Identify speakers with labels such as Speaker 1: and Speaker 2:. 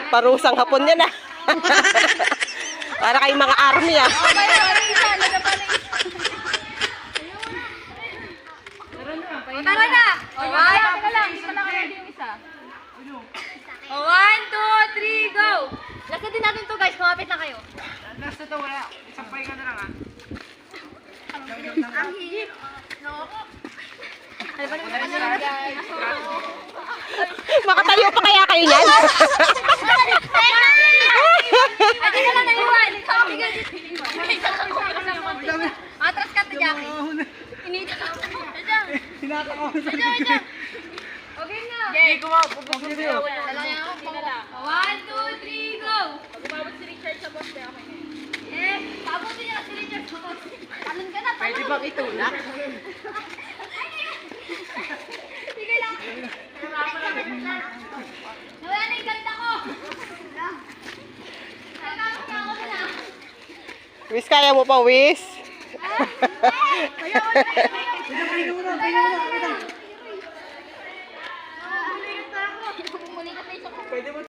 Speaker 1: Parusang hapon yan ah. Para kayong mga army ah.
Speaker 2: Tara na! Alright? Teka lang, isa lang ready yung isa. 1, 2, 3, go! Last din natin to guys, kumapit na kayo.
Speaker 3: Last na to, wala. Isang pahinga na lang ah.
Speaker 2: Ang hihip. No? Ano ba naman guys?
Speaker 1: Makatayo pa kaya kayo yan?
Speaker 2: Ay, teka lang, naiwan. Atras ka, Jackie. Inita ka. Okay na.
Speaker 3: Okay, kumapagpapag sa'yo.
Speaker 2: 1, 2, 3, go! Pag-umabot si Richard sa boss, okay na. Eh, pabuti niya si Richard sa boss. Talon ka na, talon.
Speaker 3: Pwede bang itulak?
Speaker 2: Sige lang. Nawala na yung ganda ko. Nagkakot na ako na.
Speaker 1: Wis, kaya mo pa, Wis?
Speaker 2: Ayaw, ayaw, ayaw.